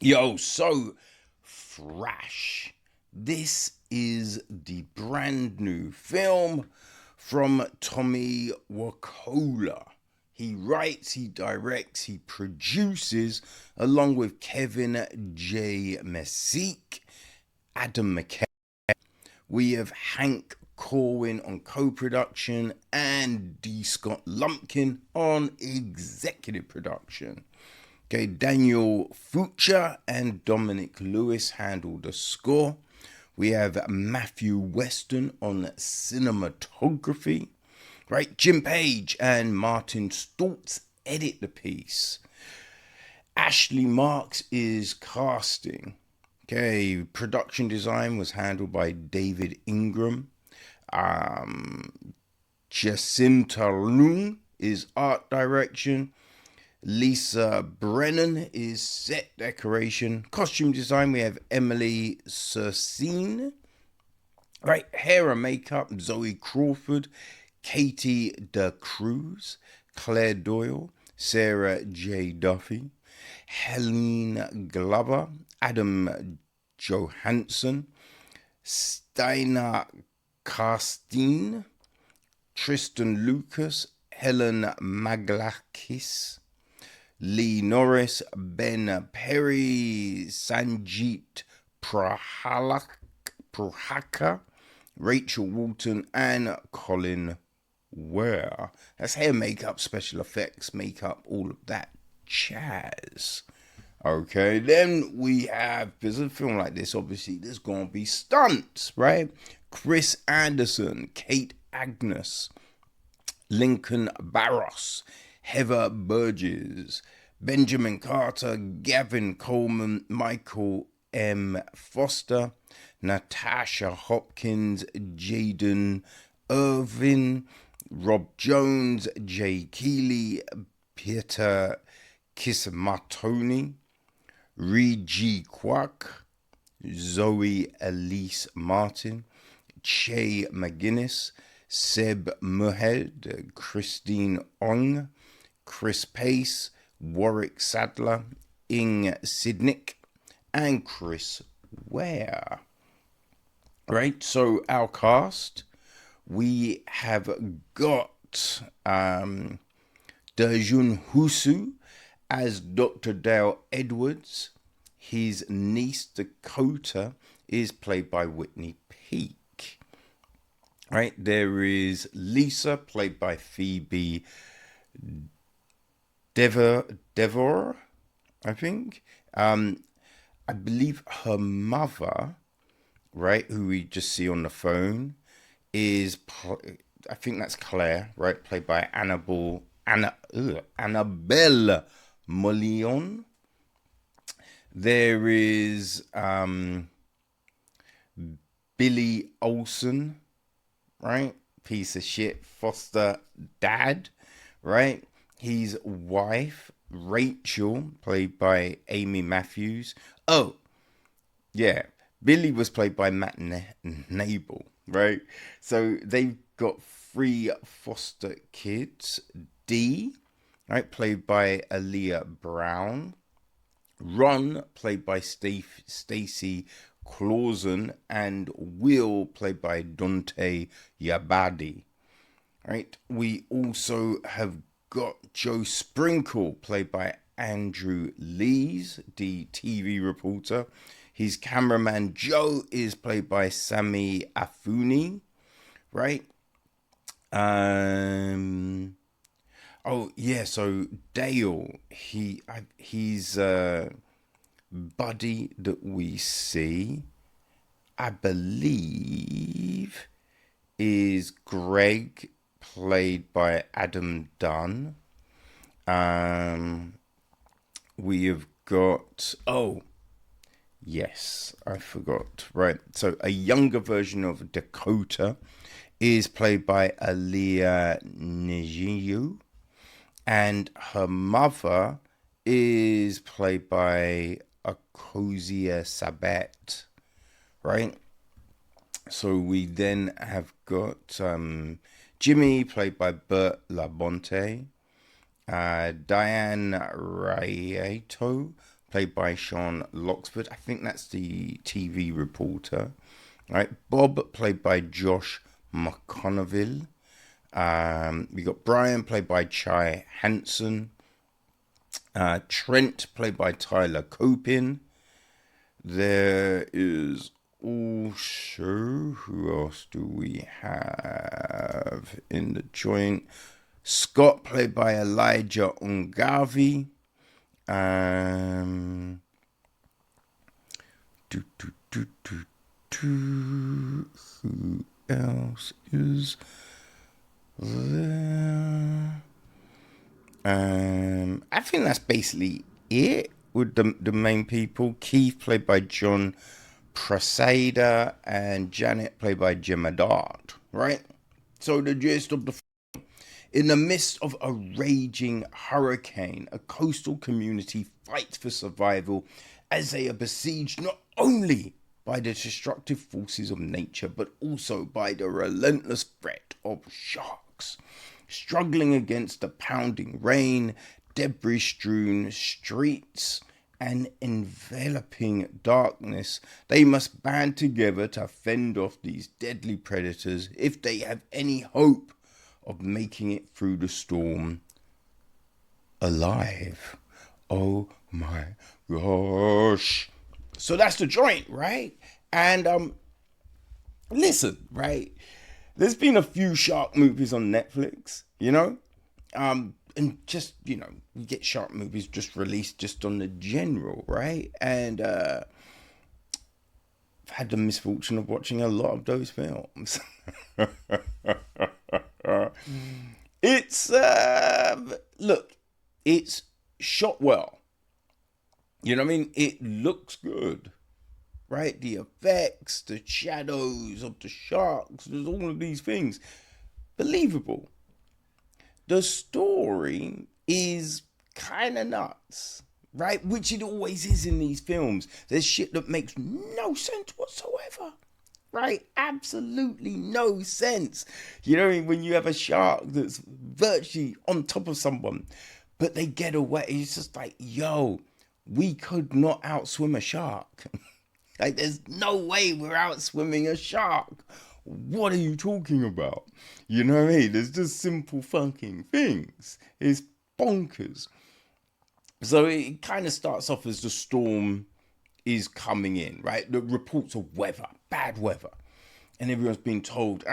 Yo, so Thrash. This is the brand new film from Tommy Wirkola. He writes, he directs, he produces, along with Kevin J. Messick, Adam McKay. We have Hank Corwin on co-production and D. Scott Lumpkin on executive production. Okay, Daniel Fucha and Dominic Lewis handle the score. We have Matthew Weston on cinematography. Right, Jim Page and Martin Stoltz edit the piece. Ashley Marks is casting. Okay, production design was handled by David Ingram. Jacinta Lung is art direction. Lisa Brennan is set decoration. Costume design, we have Emily Sursine. Right, hair and makeup, Zoe Crawford, Katie De Cruz, Claire Doyle, Sarah J. Duffy, Helene Glover, Adam Johansson, Steiner Karstein, Tristan Lucas, Helen Maglakis, Lee Norris, Ben Perry, Sanjeet Prahaka, Rachel Walton, and Colin Ware. That's hair, makeup, special effects, makeup, all of that jazz. Okay, then we have, there's a film like this, obviously, there's going to be stunts, right? Chris Anderson, Kate Agnes, Lincoln Barros, Heather Burgess, Benjamin Carter, Gavin Coleman, Michael M. Foster, Natasha Hopkins, Jaden Irvin, Rob Jones, Jay Keeley, Peter Kismatoni, Regi Kwak, Zoe Elise Martin, Che McGuinness, Seb Muhed, Christine Ong, Chris Pace, Warwick Sadler, Ing Sidnick, and Chris Ware. Right, so our cast, we have got Dejun Husu as Dr. Dale Edwards. His niece Dakota is played by Whitney Peak. Right, there is Lisa, played by Phoebe Dynevor, I think. I believe her mother, right, who we just see on the phone, is, I think that's Claire, right, played by Annabelle Mullion. There is Billy Olsen, right, piece of shit foster dad, right, his wife Rachel, played by Amy Matthews. Oh yeah, Billy was played by Matt Nable, right? So they've got three foster kids. Dee, right, played by Alyla Browne. Ron, played by Stacy Clausen, and Will, played by Dante Ubaldi. Right, we also have got Joe Sprinkle, played by Andrew Lees, the TV reporter. His cameraman Joe is played by Sami Afuni, right? Oh yeah, so Dale, he's buddy that we see, I believe, is Greg, played by Adam Dunn. We have got, oh yes, I forgot, right? So a younger version of Dakota is played by Aaliyah Nijiu, and her mother is played by Akosia Sabet, right? So we then have got Jimmy, played by Bert Labonte, Diane Raieto, played by Sean Loxford. I think that's the TV reporter. Right, Bob, played by Josh McConneville. We got Brian, played by Chai Hansen. Trent, played by Tyler Copin. There is also, who else do we have in the joint? Scott, played by Elijah Ungavi. Who else is there? I think that's basically it with the main people. Keith, played by John Prasada, and Janet, played by Gemma Dart. Right? So the gist of the in the midst of a raging hurricane, a coastal community fights for survival as they are besieged not only by the destructive forces of nature, but also by the relentless threat of sharks. Struggling against the pounding rain, debris-strewn streets, and enveloping darkness, they must band together to fend off these deadly predators if they have any hope of making it through the storm alive. Oh my gosh. So that's the joint, right? And listen, right? There's been a few shark movies on Netflix, you know? And just, you know, you get shark movies just released just on the general, right? And I've had the misfortune of watching a lot of those films. It's look, it's shot well. You know what I mean? It looks good, right? The effects, the shadows of the sharks, there's all of these things. Believable. The story is kind of nuts, right? Which it always is in these films. There's shit that makes no sense whatsoever. Right? Absolutely no sense. You know, when you have a shark that's virtually on top of someone, but they get away. It's just like, yo, we could not outswim a shark. Like, there's no way we're outswimming a shark. What are you talking about? You know what I mean? There's just simple fucking things. It's bonkers. So it kind of starts off as the storm is coming in, right? The reports of weather, bad weather. And everyone's being told,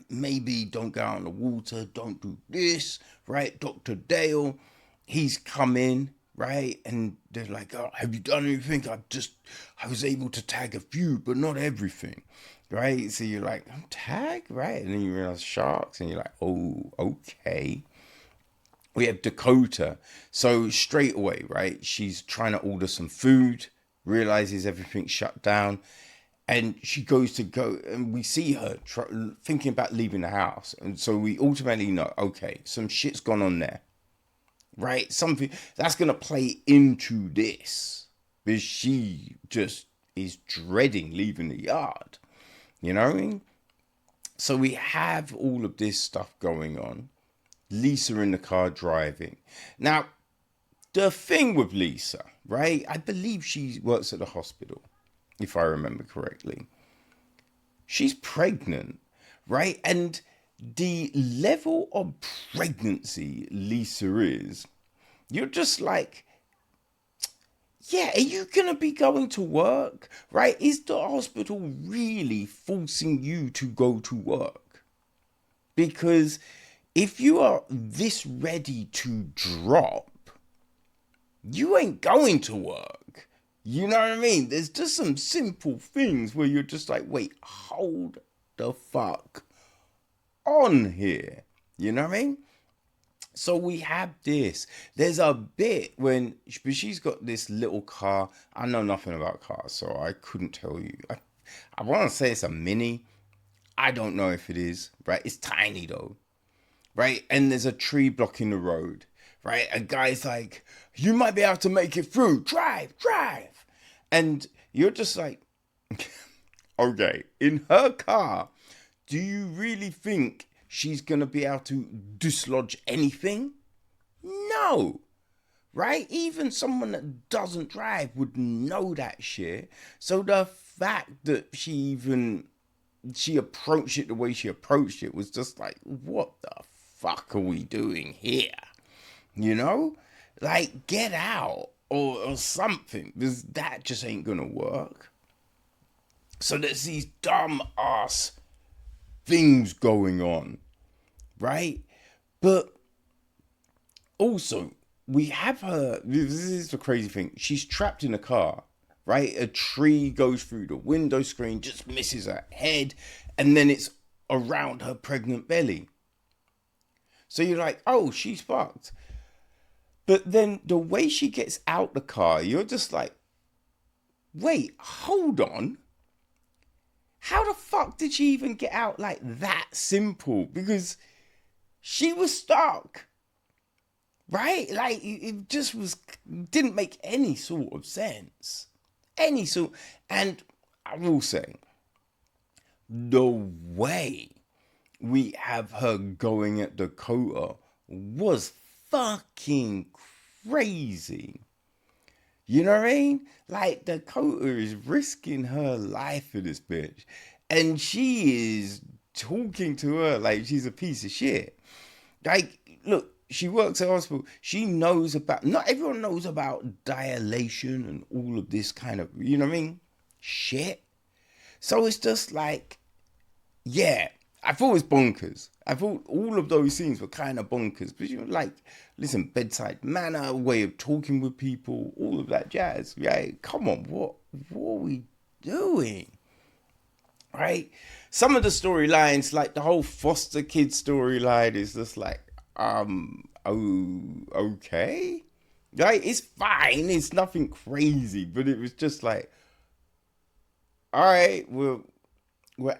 maybe don't go out on the water, don't do this, right? Dr. Dale, he's come in, right? And they're like, oh, have you done anything? I was able to tag a few, but not everything, right? So you're like, tag, right? And then you realize sharks, and you're like, oh, okay. We have Dakota. So straight away, right? She's trying to order some food, realizes everything's shut down, and she goes to go, and we see her thinking about leaving the house. And so we ultimately know, okay, some shit's gone on there, right? Something that's going to play into this, because she just is dreading leaving the yard, you know what I mean? So we have all of this stuff going on. Lisa in the car driving. Now, the thing with Lisa, right? I believe she works at the hospital, if I remember correctly. She's pregnant, right? And the level of pregnancy Lisa is, you're just like, yeah, are you going to be going to work, right? Is the hospital really forcing you to go to work? Because if you are this ready to drop, you ain't going to work. You know what I mean? There's just some simple things where you're just like, wait, hold the fuck on here. You know what I mean? So we have this. There's a bit when she's got this little car. I know nothing about cars, so I couldn't tell you. I want to say it's a Mini. I don't know if it is, right? It's tiny though, right? And there's a tree blocking the road, right? A guy's like, you might be able to make it through. Drive. And you're just like, okay, in her car, do you really think she's going to be able to dislodge anything? No, right? Even someone that doesn't drive would know that shit. So the fact that she approached it the way she approached it was just like, what the fuck are we doing here? You know? Like, get out or something, because that just ain't gonna work. So there's these dumb ass things going on, right? But also, we have her. This is the crazy thing. She's trapped in a car, right? A tree goes through the window screen, just misses her head, and then it's around her pregnant belly. So you're like, oh, she's fucked. But then the way she gets out the car, you're just like, wait, hold on. How the fuck did she even get out like that simple? Because she was stuck, right? Like it just didn't make any sort of sense. Any sort. And I will say, the way we have her going at Dakota was fucking crazy. You know what I mean? Like, Dakota is risking her life for this bitch. And she is talking to her like she's a piece of shit. Like, look, she works at a hospital. She knows about, not everyone knows about dilation and all of this kind of, you know what I mean? Shit. So it's just like, yeah, I thought it was bonkers. I thought all of those scenes were kind of bonkers. But you know, like, listen, bedside manner, way of talking with people, all of that jazz. Right? Come on, what are we doing? Right? Some of the storylines, like the whole foster kid storyline, is just like, okay. Right? It's fine. It's nothing crazy. But it was just like, all right, we're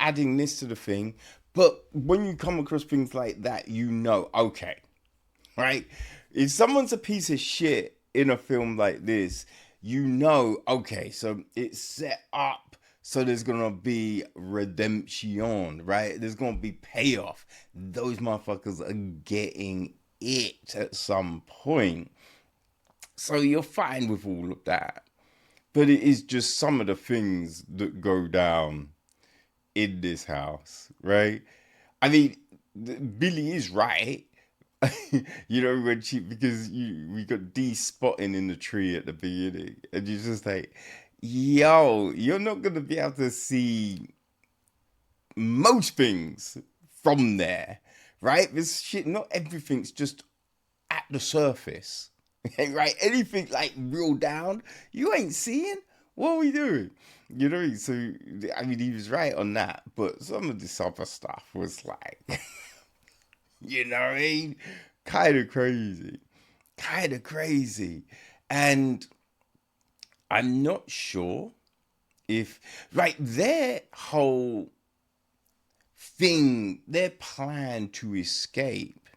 adding this to the thing. But when you come across things like that, you know, okay, right? If someone's a piece of shit in a film like this, you know, okay, so it's set up so there's gonna be redemption, right? There's gonna be payoff. Those motherfuckers are getting it at some point. So you're fine with all of that. But it is just some of the things that go down in this house, right? I mean, Billy is right. You know, when because we got D spotting in the tree at the beginning, and you're just like, yo, you're not gonna be able to see most things from there, right? This shit, not everything's just at the surface, right? Anything like real down, you ain't seeing. What are we doing? You know, so I mean, he was right on that, but some of this other stuff was like, you know what I mean? Kind of crazy. Kind of crazy. And I'm not sure if, right, their whole thing, their plan to escape,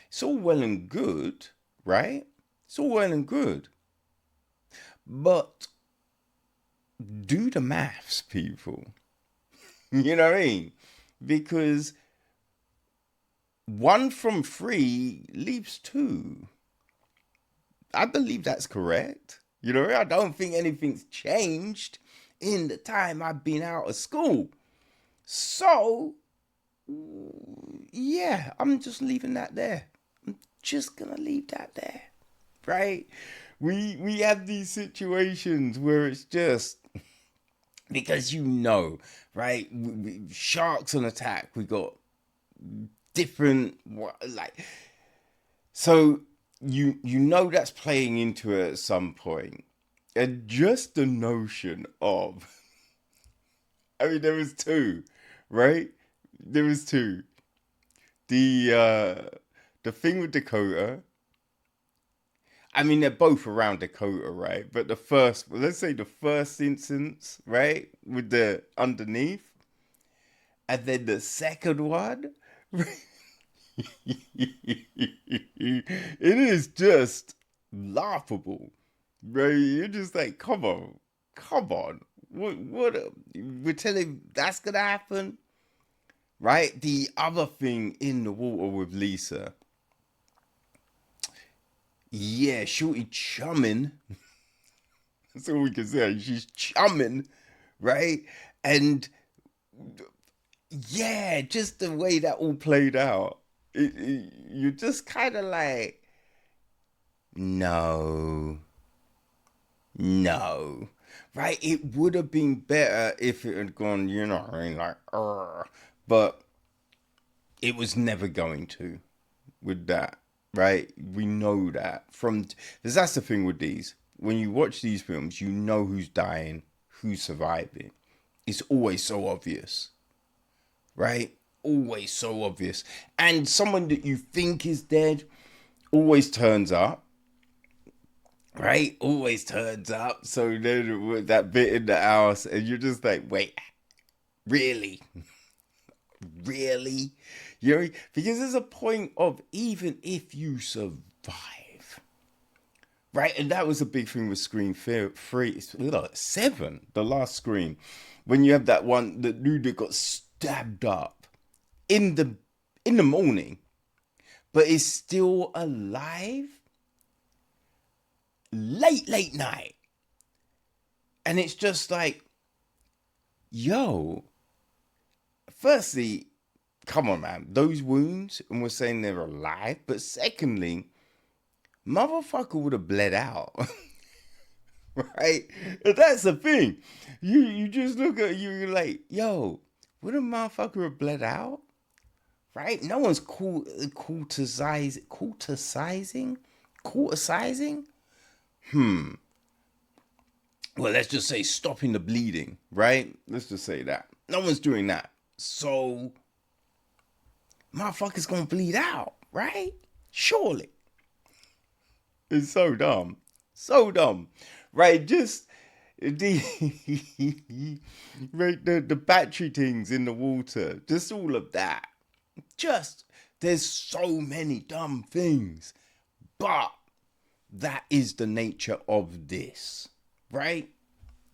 it's all well and good, right? It's all well and good. But do the maths, people. You know what I mean? Because 1 from 3 leaves 2. I believe that's correct. You know, I don't think anything's changed in the time I've been out of school. So, yeah, I'm just leaving that there. I'm just gonna leave that there, right? We have these situations where it's just because you know, right? Sharks on attack. We got different like, so you know that's playing into it at some point, and just the notion of, I mean, there was 2, right? There was 2. The thing with Dakota. I mean, they're both around Dakota, right? But the first, let's say the first instance, right, with the underneath, and then the second one, it is just laughable, right? You're just like, come on, what? We're telling that's gonna happen, right? The other thing in the water with Lisa. Yeah, Shorty chumming. That's all we can say. She's chumming, right? And yeah, just the way that all played out. You're just kind of like, no, no, right? It would have been better if it had gone, you know what I mean, like, but it was never going to with that, right? We know that from, because that's the thing with these. When you watch these films, you know who's dying, who's surviving. It's always so obvious, right? Always so obvious. And someone that you think is dead always turns up, right? Always turns up. So then with that bit in the house, and you're just like, wait, really? Really? You know, because there's a point of even if you survive, right? And that was a big thing with Scream 3, 7, the last Scream, when you have that one, the dude that got stabbed up in the morning, but is still alive late night, and it's just like, yo, firstly, come on, man, those wounds, and we're saying they're alive, but secondly, motherfucker would have bled out. Right? That's the thing. You just look at you're like, yo, would a motherfucker have bled out? Right? No one's Culticizing? Well, let's just say stopping the bleeding, right? Let's just say that. No one's doing that. So, motherfucker's gonna bleed out, right? Surely. It's so dumb. So dumb. Right? Just the right, the battery things in the water. Just all of that. Just there's so many dumb things. But that is the nature of this. Right?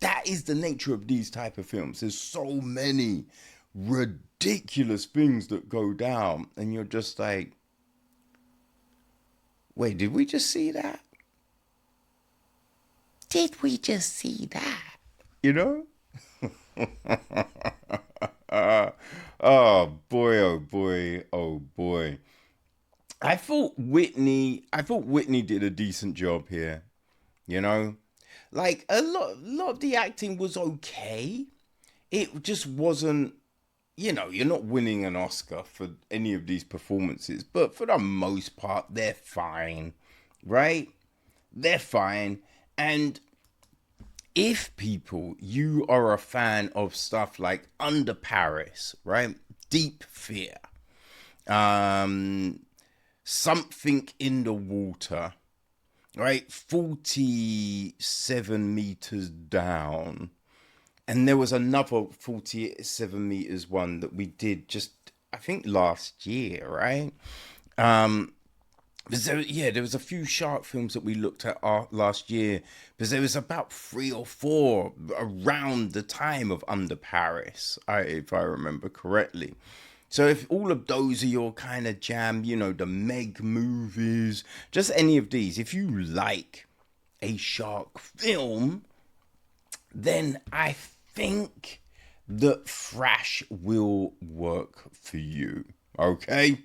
That is the nature of these type of films. There's so many ridiculous things that go down, and you're just like, wait, did we just see that? Did we just see that? You know? Oh boy, oh boy, oh boy. I thought Whitney did a decent job here. You know? Like a lot of the acting was okay. It just wasn't, you're not winning an Oscar for any of these performances, but for the most part, they're fine, right? They're fine. And if you are a fan of stuff like Under Paris, right? Deep Fear, Something in the Water, right? 47 meters down. And there was another 47 meters one that we did just, I think, last year, right? There was a few shark films that we looked at last year, because there was about 3 or 4 around the time of Under Paris, if I remember correctly. So if all of those are your kind of jam, the Meg movies, just any of these, if you like a shark film, then I think that Thrash will work for you. Okay?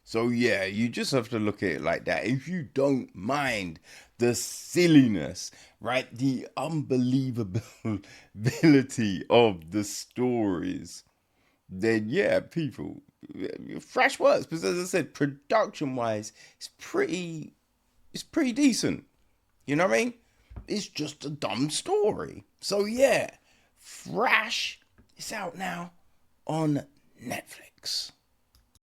So yeah, you just have to look at it like that. If you don't mind the silliness, right? The unbelievability of the stories, then yeah, people, Thrash works. Because as I said, production-wise, it's pretty decent. You know what I mean? It's just a dumb story. So yeah, Thrash is out now on Netflix.